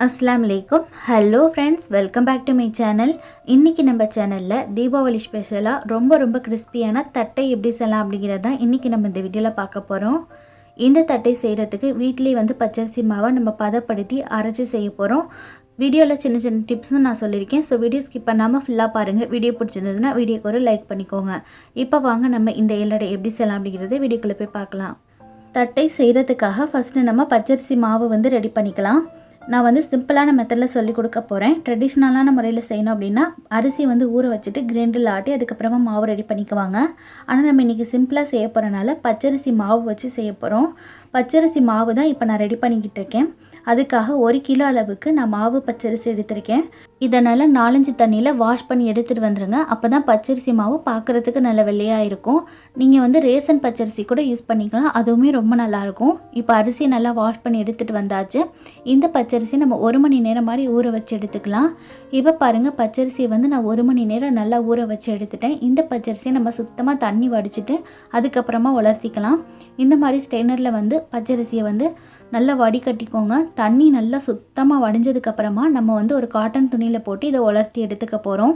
Assalamu Alaikum. Hello friends, welcome back to my channel. இன்னைக்கு நம்ம சேனல்ல தீபாவளி ஸ்பெஷலா ரொம்ப கிறிஸ்பியான தட்டை எப்படி செய்யலாம் அப்படிங்கறத இன்னைக்கு நம்ம இந்த வீடியோல பார்க்க போறோம். இந்த தட்டை செய்யிறதுக்கு வீட்லயே பச்சரிசி மாவை நம்ம பதப்படுத்தி அரைச்சு செய்ய போறோம். வீடியோல சின்ன டிப்ஸும் நான் சொல்லிருக்கேன். சோ வீடியோ ஸ்கிப் பண்ணாம ஃபுல்லா பாருங்க. வீடியோ பிடிச்சிருந்ததுனா வீடியோக்கு ஒரு லைக் பண்ணிக்கோங்க. இப்போ வாங்க நம்ம இந்த எல்லடை எப்படி செய்யலாம் அப்படிங்கறத வீடியோக்குள்ள போய் பார்க்கலாம். தட்டை செய்யிறதுக்காக ஃபர்ஸ்ட் நம்ம பச்சரிசி மாவு ரெடி பண்ணிக்கலாம். நான் சிம்பிளான மெத்தடில் சொல்லி கொடுக்க போகிறேன். ட்ரெடிஷ்னலான முறையில் செய்யணும் அப்படின்னா அரிசி ஊற வச்சுட்டு கிரைண்டரில் ஆட்டி அதுக்கப்புறமா மாவு ரெடி பண்ணிக்குவாங்க. ஆனால் நம்ம இன்றைக்கி சிம்பிளாக செய்ய போகிறனால பச்சரிசி மாவு வச்சு செய்ய போகிறோம். பச்சரிசி மாவு தான் இப்போ நான் ரெடி பண்ணிக்கிட்டு இருக்கேன். அதுக்காக 1 கிலோ அளவுக்கு நான் மாவு பச்சரிசி எடுத்திருக்கேன். இதனால் 4-5 தண்ணியில் வாஷ் பண்ணி எடுத்துகிட்டு வந்துடுங்க. அப்போ தான் பச்சரிசி மாவு பார்க்குறதுக்கு நல்ல வெள்ளையாக இருக்கும். நீங்கள் ரேசன் பச்சரிசி கூட யூஸ் பண்ணிக்கலாம், அதுவுமே ரொம்ப நல்லாயிருக்கும். இப்போ அரிசி நல்லா வாஷ் பண்ணி எடுத்துகிட்டு வந்தாச்சு. இந்த பச்சரிசி நம்ம 1 மணி நேரம் மாதிரி ஊற வச்சு எடுத்துக்கலாம். இப்போ பாருங்கள், பச்சரிசியை நான் 1 மணி நேரம் நல்லா ஊற வச்சு எடுத்துட்டேன். இந்த பச்சரிசியை நம்ம சுத்தமாக தண்ணி வடிச்சிட்டு அதுக்கப்புறமா உலர்த்திக்கலாம். இந்த மாதிரி ஸ்ட்ரெயினரில் பச்சரிசியை நல்லா வடிகட்டிக்கோங்க. தண்ணி நல்லா சுத்தமாக வடிஞ்சதுக்கப்புறமா நம்ம ஒரு காட்டன் துணியில் போட்டு இதை உலர்த்தி எடுத்துக்க போகிறோம்.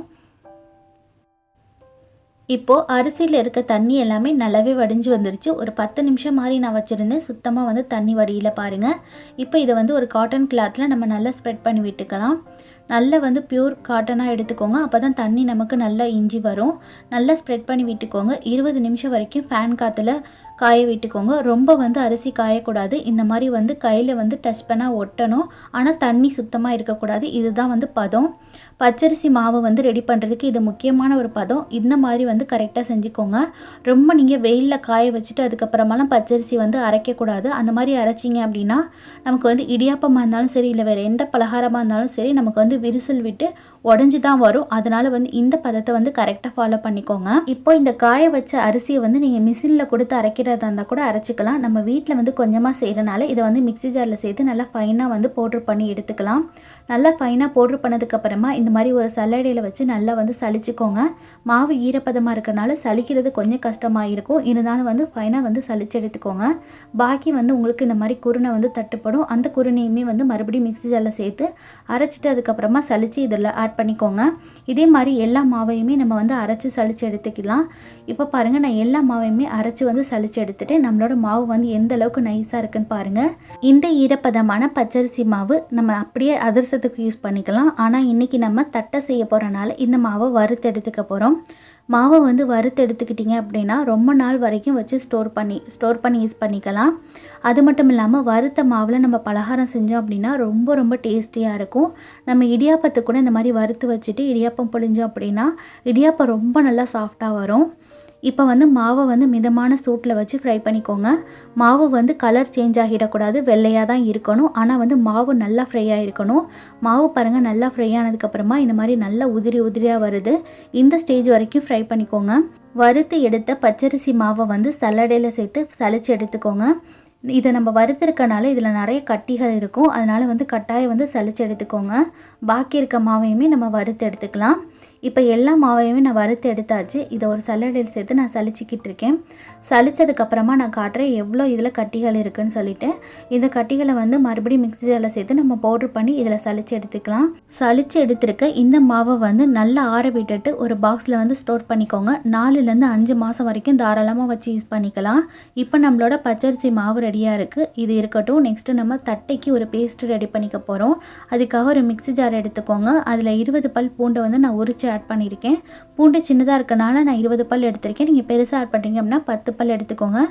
இப்போது அரிசியில் இருக்க தண்ணி எல்லாமே நல்லாவே வடிஞ்சு வந்துருச்சு. ஒரு 10 நிமிஷம் மாதிரி நான் வச்சுருந்தேன். சுத்தமாக தண்ணி வடியில் பாருங்கள். இப்போ இதை ஒரு காட்டன் கிளாத்தில் நம்ம நல்லா ஸ்ப்ரெட் பண்ணி விட்டுக்கலாம். நல்லா பியூர் காட்டனாக எடுத்துக்கோங்க. அப்போ தான் தண்ணி நமக்கு நல்லா இஞ்சி வரும். நல்லா ஸ்ப்ரெட் பண்ணி விட்டுக்கோங்க. 20 நிமிஷம் வரைக்கும் ஃபேன் காற்றுல காய விட்டுக்கோங்க. ரொம்ப அரிசி காயக்கூடாது. இந்த மாதிரி கையில் டச் பண்ணால் ஒட்டணும். ஆனால் தண்ணி சுத்தமாக இருக்கக்கூடாது. இதுதான் பதம். பச்சரிசி மாவு ரெடி பண்ணுறதுக்கு இது முக்கியமான ஒரு பதம். இந்த மாதிரி கரெக்டாக செஞ்சுக்கோங்க. ரொம்ப நீங்கள் வெயிலில் காய வச்சுட்டு அதுக்கப்புறமாலாம் பச்சரிசி அரைக்கக்கூடாது. அந்த மாதிரி அரைச்சிங்க அப்படின்னா நமக்கு இடியாப்பமாக இருந்தாலும் சரி, இல்லை வேறு எந்த பலகாரமாக இருந்தாலும் சரி, நமக்கு விரிசல் விட்டு உடஞ்சி தான் வரும். அதனால் இந்த பதத்தை கரெக்டாக ஃபாலோ பண்ணிக்கோங்க. இப்போ இந்த காய வச்ச அரிசியை நீங்கள் மிஷினில் கொடுத்து அரைக்கிறதா இருந்தால் கூட அரைச்சிக்கலாம். நம்ம வீட்டில் கொஞ்சமாக செய்கிறனால இதை மிக்ஸி ஜாரில் சேர்த்து நல்லா ஃபைனாக பவுட்ரு பண்ணி எடுத்துக்கலாம். நல்லா ஃபைனாக பவுட்ரு பண்ணதுக்கப்புறமா இந்த மாதிரி ஒரு சல்லடையில் வச்சு நல்லா சலிச்சுக்கோங்க. மாவு ஈரப்பதமாக இருக்கிறனால சலிக்கிறது கொஞ்சம் கஷ்டமாக இருக்கும். இருந்தாலும் ஃபைனாக சலிச்சு எடுத்துக்கோங்க. பாக்கி உங்களுக்கு இந்த மாதிரி குருணை தட்டுப்படும். அந்த குருணையுமே மறுபடியும் மிக்ஸி ஜாரில் சேர்த்து அரைச்சிட்டு அதுக்கப்புறமா சலிச்சு இதில் ஆட் பண்ணிக்கோங்க. இதே மாதிரி எல்லா மாவையுமே நம்ம அரைச்சி சலிச்சு எடுத்துக்கலாம். இப்போ பாருங்கள், நான் எல்லா மாவையுமே அரைச்சி சலிச்சு எடுத்துட்டு நம்மளோட மாவு எந்த அளவுக்கு நைஸாக இருக்குன்னு பாருங்கள். இந்த ஈரப்பதமான பச்சரிசி மாவு நம்ம அப்படியே அதிரசத்துக்கு யூஸ் பண்ணிக்கலாம். ஆனால் இன்றைக்கி நம்ம தட்டை செய்ய போகிறனால இந்த மாவை வறுத்து எடுத்துக்க போகிறோம். மாவை வறுத்து எடுத்துக்கிட்டிங்க அப்படின்னா ரொம்ப நாள் வரைக்கும் வச்சு ஸ்டோர் பண்ணி யூஸ் பண்ணிக்கலாம். அது மட்டும் இல்லாமல் வறுத்த மாவில் நம்ம பலகாரம் செஞ்சோம் அப்படின்னா ரொம்ப டேஸ்டியாக இருக்கும். நம்ம இடியாப்பத்துக்கு கூட இந்த மாதிரி வறுத்து வச்சுட்டு இடியாப்பம் பொழிஞ்சோம் அப்படின்னா இடியாப்பம் ரொம்ப நல்லா சாஃப்டாக வரும். இப்போ மாவை மிதமான சூட்டில் வச்சு ஃப்ரை பண்ணிக்கோங்க. மாவு கலர் சேஞ்ச் ஆகிடக்கூடாது, வெள்ளையாக தான் இருக்கணும். ஆனால் மாவு நல்லா ஃப்ரை ஆகிருக்கணும். மாவு பாருங்கள், நல்லா ஃப்ரை ஆனதுக்கப்புறமா இந்த மாதிரி நல்லா உதிரியாக வருது. இந்த ஸ்டேஜ் வரைக்கும் ஃப்ரை பண்ணிக்கோங்க. வறுத்து எடுத்த பச்சரிசி மாவை சல்லடையில் சேர்த்து சலிச்சு எடுத்துக்கோங்க. இதை நம்ம வறுத்துருக்கனால இதில் நிறைய கட்டிகள் இருக்கும். அதனால் கட்டாயம் சலிச்சு எடுத்துக்கோங்க. பாக்கி இருக்க மாவையுமே நம்ம வறுத்து எடுத்துக்கலாம். இப்போ எல்லா மாவையுமே நான் வறுத்து எடுத்தாச்சு. இதை ஒரு சல்லடையில் சேர்த்து நான் சலிச்சிக்கிட்டு இருக்கேன். சலிச்சதுக்கப்புறமா நான் காட்டுறேன் எவ்வளோ இதில் கட்டிகள் இருக்குதுன்னு சொல்லிட்டு. இந்த கட்டிகளை மறுபடியும் மிக்ஸி ஜாரில் சேர்த்து நம்ம பவுட்ரு பண்ணி இதில் சலிச்சு எடுத்துக்கலாம். சலிச்சு எடுத்துருக்க இந்த மாவை நல்லா ஆற விட்டுட்டு ஒரு பாக்ஸில் ஸ்டோர் பண்ணிக்கோங்க. 4லேருந்து 5 மாதம் வரைக்கும் தாராளமாக வச்சு யூஸ் பண்ணிக்கலாம். இப்போ நம்மளோட பச்சரிசி மாவு ரெடியாக இருக்குது. இது இருக்கட்டும். நெக்ஸ்ட்டு நம்ம தட்டைக்கு ஒரு பேஸ்ட்டு ரெடி பண்ணிக்க போகிறோம். அதுக்காக ஒரு மிக்ஸி ஜார் எடுத்துக்கோங்க. அதில் 20 பல் பூண்டை நான் உரிச்சு ஆட் பண்ணியிருக்கேன். பூண்டு சின்னதாக இருக்கனால நான் 20 பல் எடுத்திருக்கேன். நீங்கள் பெருசாக ஆட் பண்ணுறீங்க அப்படின்னா 10 பல் எடுத்துக்கோங்க.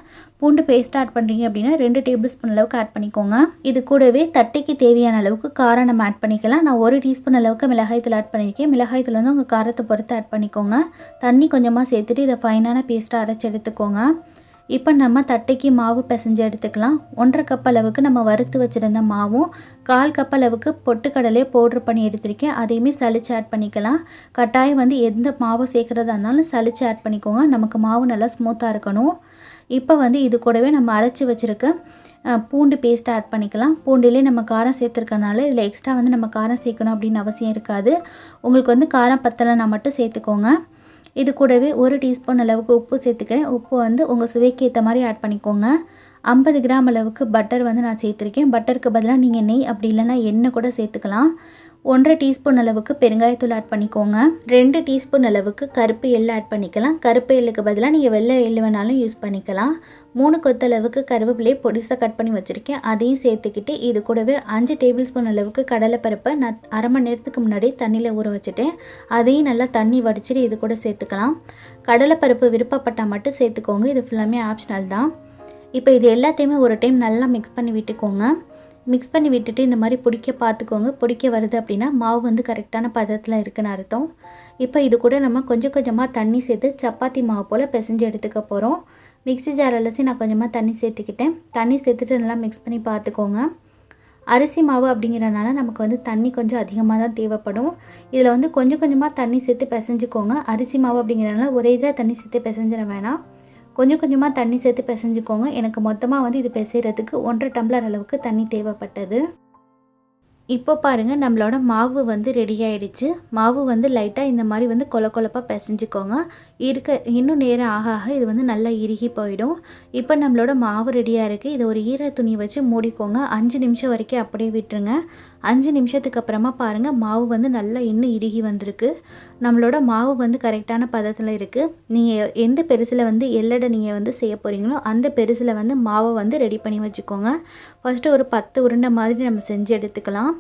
பூண்டு பேஸ்ட் ஆட் பண்ணுறீங்க அப்படின்னா 2 டேபிள் ஸ்பூன் அளவுக்கு ஆட் பண்ணிக்கோங்க. இது கூடவே தட்டைக்கு தேவையான அளவுக்கு காரம் நம்ம ஆட் பண்ணிக்கலாம். நான் 1 டீஸ்பூன் அளவுக்கு மிளகாய்த்தூள் ஆட் பண்ணியிருக்கேன். மிளகாய்த்தூள் உங்கள் காரத்தை பொறுத்து ஆட் பண்ணிக்கோங்க. தண்ணி கொஞ்சமாக சேர்த்துட்டு இதை ஃபைனான பேஸ்ட்டாக அரைச்சி எடுத்துக்கோங்க. இப்போ நம்ம தட்டைக்கு மாவு பிசைஞ்சு எடுத்துக்கலாம். 1.5 கப் அளவுக்கு நம்ம வறுத்து வச்சுருந்த மாவும் 1/4 கப் அளவுக்கு பொட்டுக்கடலையை பவுட்ரு பண்ணி எடுத்திருக்கேன். அதையுமே சலிச்சு ஆட் பண்ணிக்கலாம். கட்டாயம் எந்த மாவு சேர்க்குறதா இருந்தாலும் சலிச்சு ஆட் பண்ணிக்கோங்க. நமக்கு மாவு நல்லா ஸ்மூத்தாக இருக்கணும். இப்போ இது கூடவே நம்ம அரைச்சி வச்சுருக்க பூண்டு பேஸ்ட்டை ஆட் பண்ணிக்கலாம். பூண்டிலே நம்ம காரம் சேர்த்துருக்கனால இதில் எக்ஸ்ட்ரா நம்ம காரம் சேர்க்கணும் அப்படின்னு அவசியம் இருக்காது. உங்களுக்கு காரம் பத்தலைன்னா மட்டும் சேர்த்துக்கோங்க. இது கூடவே 1 டீஸ்பூன் அளவுக்கு உப்பு சேர்த்துக்கிறேன். உப்பு உங்கள் சுவைக்கு ஏற்ற மாதிரி ஆட் பண்ணிக்கோங்க. 50 கிராம் அளவுக்கு பட்டர் வந்து நான் சேர்த்துருக்கேன். பட்டருக்கு பதிலாக நீங்கள் நெய் அப்படி இல்லைன்னா எண்ணெய் கூட சேர்த்துக்கலாம். 1 டீஸ்பூன் அளவுக்கு பெருங்காயத்தூள் ஆட் பண்ணிக்கோங்க. 2 டீஸ்பூன் அளவுக்கு கருப்பு எள்ளு ஆட் பண்ணிக்கலாம். கருப்பு எள்ளுக்கு பதிலாக நீங்கள் வெள்ளை எள்ளு வேணாலும் யூஸ் பண்ணிக்கலாம். 3 கொத்தளவுக்கு கருவேப்பிலையை பொடிசாக கட் பண்ணி வச்சுருக்கேன். அதையும் சேர்த்துக்கிட்டு இது கூடவே 5 டேபிள் ஸ்பூன் அளவுக்கு கடலைப்பருப்பை நான் அரை மணி நேரத்துக்கு முன்னாடி தண்ணியில் ஊற வச்சுட்டேன். அதையும் நல்லா தண்ணி வடிச்சிட்டு இது கூட சேர்த்துக்கலாம். கடலைப்பருப்பு விருப்பப்பட்டால் மட்டும் சேர்த்துக்கோங்க. இது ஃபுல்லாமே ஆப்ஷனல் தான். இப்போ இது எல்லாத்தையுமே ஒரு டைம் நல்லா மிக்ஸ் பண்ணி விட்டுக்கோங்க. மிக்ஸ் பண்ணி விட்டுட்டு இந்த மாதிரி பிடிக்க பார்த்துக்கோங்க. பிடிக்க வருது அப்படின்னா மாவு வந்து கரெக்டான பதத்தில் இருக்குன்னு அர்த்தம். இப்போ இது கூட நம்ம கொஞ்சம் கொஞ்சமாக தண்ணி சேர்த்து சப்பாத்தி மாவு போல் பிசைஞ்சு எடுத்துக்க போகிறோம். மிக்ஸி ஜார் அலசி நான் கொஞ்சமாக தண்ணி சேர்த்துக்கிட்டேன். தண்ணி சேர்த்துட்டு நல்லா மிக்ஸ் பண்ணி பார்த்துக்கோங்க. அரிசி மாவு அப்படிங்கிறனால நமக்கு வந்து தண்ணி கொஞ்சம் அதிகமாக தான் தேவைப்படும். இதில் வந்து கொஞ்சம் கொஞ்சமாக தண்ணி சேர்த்து பிசைஞ்சுக்கோங்க. அரிசி மாவு அப்படிங்கிறனால ஒரே இதில் தண்ணி சேர்த்து பிசைஞ்சிட வேணாம். கொஞ்சம் கொஞ்சமாக தண்ணி சேர்த்து பிசைஞ்சுக்கோங்க. எனக்கு மொத்தமாக வந்து இது பிசைகிறதுக்கு 1.5 டம்ளர் அளவுக்கு தண்ணி தேவைப்பட்டது. இப்போ பாருங்கள் நம்மளோட மாவு வந்து ரெடி ஆகிடுச்சு. மாவு வந்து லைட்டாக இந்த மாதிரி வந்து கொலப்பாக பிசைஞ்சுக்கோங்க. இன்னும் நேரம் ஆக ஆக இது வந்து நல்லா இறுகி போயிடும். இப்போ நம்மளோட மாவு ரெடியாக இருக்குது. இதை ஒரு ஈர துணி வச்சு மூடிக்கோங்க. 5 நிமிஷம் வரைக்கும் அப்படியே விட்டுருங்க. 5 நிமிஷத்துக்கு அப்புறமா பாருங்கள் மாவு வந்து நல்லா இன்னும் இறுகி வந்திருக்கு. நம்மளோட மாவு வந்து கரெக்டான பதத்தில் இருக்குது. நீங்கள் எந்த பெருசில் வந்து எள்ளடை நீங்கள் வந்து செய்ய போகிறீங்களோ அந்த பெருசில் வந்து மாவை வந்து ரெடி பண்ணி வச்சுக்கோங்க. ஃபஸ்ட்டு ஒரு 10 உருண்டை மாதிரி நம்ம செஞ்சு எடுத்துக்கலாம்.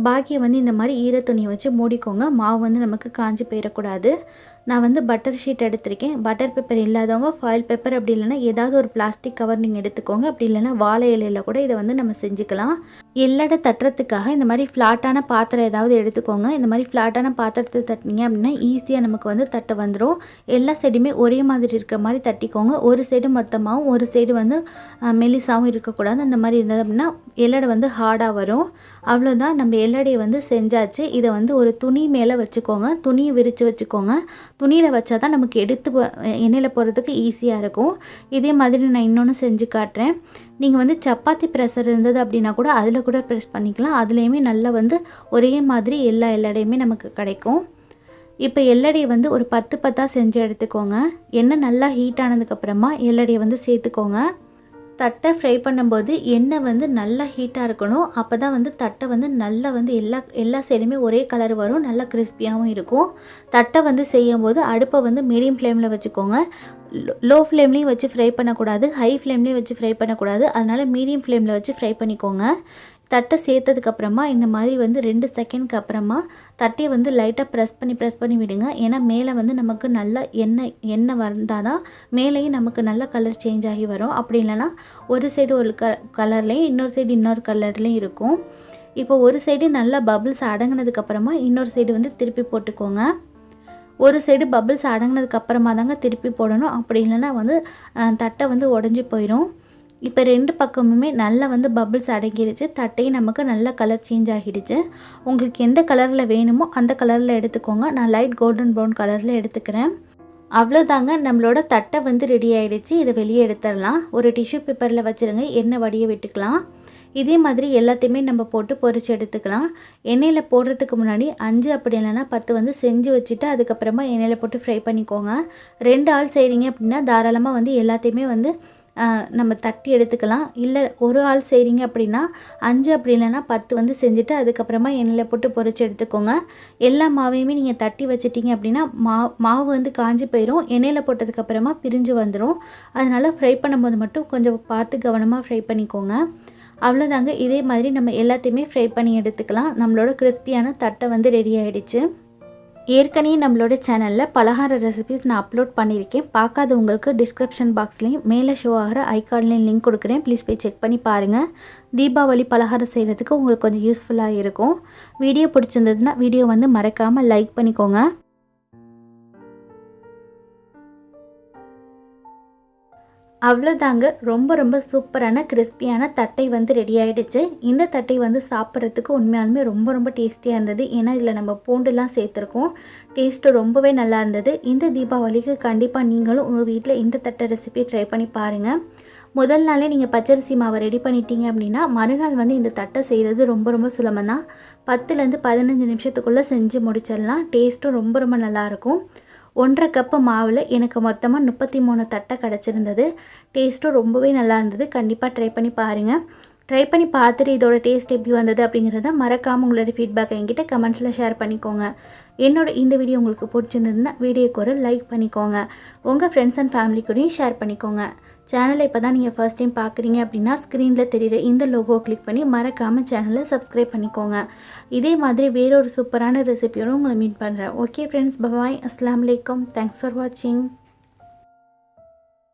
பாக்கியை வந்து இந்த மாதிரி ஈர துணியை வச்சு மூடிக்கோங்க. மாவு வந்து நமக்கு காஞ்சி போயிடக்கூடாது. நான் வந்து பட்டர் ஷீட் எடுத்திருக்கேன். பட்டர் பேப்பர் இல்லாதவங்க ஃபாயில் பேப்பர் அப்படி இல்லைன்னா ஏதாவது ஒரு பிளாஸ்டிக் கவர் நீங்கள் எடுத்துக்கோங்க. அப்படி இல்லைன்னா வாழை இலையில் கூட இதை வந்து நம்ம செஞ்சுக்கலாம். எள்ளடை தட்டுறதுக்காக இந்த மாதிரி ஃப்ளாட்டான பாத்திரம் ஏதாவது எடுத்துக்கோங்க. இந்த மாதிரி ஃப்ளாட்டான பாத்திரத்தை தட்டினீங்க அப்படின்னா ஈஸியாக நமக்கு வந்து தட்ட வந்துடும். எல்லா சைடுமே ஒரே மாதிரி இருக்கிற மாதிரி தட்டிக்கோங்க. ஒரு சைடு மொத்தமாகவும் ஒரு சைடு வந்து மெலிசாகவும் இருக்கக்கூடாது. அந்த மாதிரி இருந்தது அப்படின்னா எள்ளடை வந்து ஹார்டாக வரும். அவ்வளோதான், நம்ம எள்ளடையை வந்து செஞ்சாச்சு. இதை வந்து ஒரு துணி மேலே வச்சுக்கோங்க. துணியை விரித்து வச்சுக்கோங்க. துணியில் வச்சா தான் நமக்கு எடுத்து எண்ணெயில் போடுறதுக்கு ஈஸியாக இருக்கும். இதே மாதிரி நான் இன்னொன்று செஞ்சு காட்டுறேன். நீங்கள் வந்து சப்பாத்தி ப்ரெஷர் இருந்தது அப்படின்னா கூட அதில் கூட ப்ரெஸ் பண்ணிக்கலாம். அதுலேயுமே நல்லா வந்து ஒரே மாதிரி எல்லா எள்ளடையுமே நமக்கு கிடைக்கும். இப்போ எள்ளடையை வந்து ஒரு 10 செஞ்சு எடுத்துக்கோங்க. எண்ணெய் நல்லா ஹீட் ஆனதுக்கப்புறமா எள்ளடையை வந்து சேர்த்துக்கோங்க. தட்டை ஃப்ரை பண்ணும்போது எண்ணெய் வந்து நல்லா ஹீட்டாக இருக்கணும். அப்போ தான் வந்து தட்டை வந்து நல்லா வந்து எல்லா சைடுமே ஒரே கலர் வரும். நல்லா கிறிஸ்பியாகவும் இருக்கும். தட்டை வந்து செய்யும்போது அடுப்பை வந்து மீடியம் ஃப்ளேமில் வச்சுக்கோங்க. லோ ஃப்ளேம்லேயும் வச்சு ஃப்ரை பண்ணக்கூடாது, ஹை ஃப்ளேம்லேயும் வச்சு ஃப்ரை பண்ணக்கூடாது. அதனால் மீடியம் ஃப்ளேமில் வச்சு ஃப்ரை பண்ணிக்கோங்க. தட்டை சேர்த்ததுக்கப்புறமா இந்த மாதிரி வந்து 2 செகண்ட்க்கு அப்புறமா தட்டையை வந்து லைட்டாக ப்ரெஸ் பண்ணி விடுங்க. ஏன்னா மேலே வந்து நமக்கு நல்லா எண்ணெய் வந்தால் தான் மேலேயும் நமக்கு நல்ல கலர் சேஞ்ச் ஆகி வரும். அப்படி இல்லைன்னா ஒரு சைடு ஒரு கலர்லேயும் இன்னொரு சைடு இன்னொரு கலர்லேயும் இருக்கும். இப்போ ஒரு சைடு நல்லா பபிள்ஸ் அடங்கினதுக்கப்புறமா இன்னொரு சைடு வந்து திருப்பி போட்டுக்கோங்க. ஒரு சைடு பபிள்ஸ் அடங்கினதுக்கப்புறமா தாங்க திருப்பி போடணும். அப்படி இல்லைன்னா வந்து தட்டை வந்து உடஞ்சி போயிடும். இப்போ 2 பக்கமுமே நல்லா வந்து பபிள்ஸ் அடங்கிடுச்சு. தட்டையும் நமக்கு நல்ல கலர் சேஞ்ச் ஆகிடுச்சு. உங்களுக்கு எந்த கலரில் வேணுமோ அந்த கலரில் எடுத்துக்கோங்க. நான் லைட் கோல்டன் ப்ரௌன் கலரில் எடுத்துக்கிறேன். அவ்வளோதாங்க, நம்மளோட தட்டை வந்து ரெடி ஆகிடுச்சு. இதை வெளியே எடுத்துடலாம். ஒரு டிஷ்யூ பேப்பரில் வச்சுருங்க. எண்ணெய் வடிய விட்டுக்கலாம். இதே மாதிரி எல்லாத்தையுமே நம்ம போட்டு பொரிச்சு எடுத்துக்கலாம். எண்ணெயில் போடுறதுக்கு முன்னாடி 5 அப்படி இல்லைன்னா 10 வந்து செஞ்சு வச்சுட்டு அதுக்கப்புறமா எண்ணெயில் போட்டு ஃப்ரை பண்ணிக்கோங்க. 2 ஆள் செய்கிறீங்க அப்படின்னா தாராளமாக வந்து எல்லாத்தையுமே வந்து நம்ம தட்டி எடுத்துக்கலாம். இல்லை ஒரு ஆள் செய்கிறீங்க அப்படின்னா 5 அப்படி இல்லைன்னா 10 வந்து செஞ்சுட்டு அதுக்கப்புறமா எண்ணெயில் போட்டு பொரிச்சு எடுத்துக்கோங்க. எல்லா மாவையுமே நீங்கள் தட்டி வச்சிட்டிங்க அப்படின்னா மாவு வந்து காஞ்சி போயிடும். எண்ணெயில் போட்டதுக்கப்புறமா பிரிஞ்சு வந்துடும். அதனால் ஃப்ரை பண்ணும்போது மட்டும் கொஞ்சம் பார்த்து கவனமாக ஃப்ரை பண்ணிக்கோங்க. அவ்வளோதாங்க, இதே மாதிரி நம்ம எல்லாத்தையுமே ஃப்ரை பண்ணி எடுத்துக்கலாம். நம்மளோட கிறிஸ்பியான தட்டை வந்து ரெடி ஆகிடுச்சு. ஏற்கனவே நம்மளோட சேனலில் பலகார ரெசிபிஸ் நான் அப்லோட் பண்ணியிருக்கேன். பார்க்காதவங்களுக்கு டிஸ்கிரிப்ஷன் பாக்ஸ்லேயும் மேலே ஷோ ஆகிற ஐகார்ட்லேயும் லிங்க் கொடுக்குறேன். ப்ளீஸ் போய் செக் பண்ணி பாருங்கள். தீபாவளி பலகாரம் செய்கிறதுக்கு உங்களுக்கு கொஞ்சம் யூஸ்ஃபுல்லாக இருக்கும். வீடியோ பிடிச்சிருந்ததுன்னா வீடியோ வந்து மறக்காமல் லைக் பண்ணிக்கோங்க. அவ்வளோதாங்க, ரொம்ப சூப்பரான கிறிஸ்பியான தட்டை வந்து ரெடி ஆகிடுச்சு. இந்த தட்டை வந்து சாப்பிட்றதுக்கு உண்மையாலுமே ரொம்ப டேஸ்டியாக இருந்தது. ஏன்னா இதில் நம்ம பூண்டுலாம் சேர்த்துருக்கோம். டேஸ்ட்டு ரொம்பவே நல்லா இருந்தது. இந்த தீபாவளிக்கு கண்டிப்பாக நீங்களும் உங்கள் வீட்டில் இந்த தட்டை ரெசிபி ட்ரை பண்ணி பாருங்கள். முதல் நாளே நீங்கள் பச்சரிசி மாவை ரெடி பண்ணிட்டீங்க அப்படின்னா மறுநாள் வந்து இந்த தட்டை செய்கிறது ரொம்ப சுலபம் தான். 10லேருந்து 15 நிமிஷத்துக்குள்ளே செஞ்சு முடிச்சிடலாம். டேஸ்ட்டும் ரொம்ப நல்லாயிருக்கும். 1.5 கப்பு மாவில் எனக்கு மொத்தமாக 33 தட்டை கிடச்சிருந்தது. டேஸ்ட்டும் ரொம்பவே நல்லா இருந்தது. கண்டிப்பாக ட்ரை பண்ணி பாருங்கள். ட்ரை பண்ணி பார்த்துட்டு இதோட டேஸ்ட் எப்படி வந்தது அப்படிங்கிறத மறக்காமல் உங்களோட ஃபீட்பேக்கை என்கிட்ட கமெண்ட்ஸில் ஷேர் பண்ணிக்கோங்க. இந்த வீடியோ உங்களுக்கு பிடிச்சிருந்ததுன்னா வீடியோக்கு ஒரு லைக் பண்ணிக்கோங்க. உங்கள் ஃப்ரெண்ட்ஸ் அண்ட் ஃபேமிலி கூடயும் ஷேர் பண்ணிக்கோங்க. சேனலை இப்போ தான் நீங்கள் ஃபர்ஸ்ட் டைம் பார்க்குறீங்க அப்படின்னா ஸ்க்ரீனில் தெரியுற இந்த லோகோ கிளிக் பண்ணி மறக்காமல் சேனலை சப்ஸ்கிரைப் பண்ணிக்கோங்க. இதே மாதிரி வேறொரு சூப்பரான ரெசிபியோடு உங்களை மீட் பண்ணுறேன். ஓகே ஃப்ரெண்ட்ஸ், பாய். அஸ்ஸலாமு அலைக்கும். தேங்க்ஸ் ஃபார் வாட்சிங்.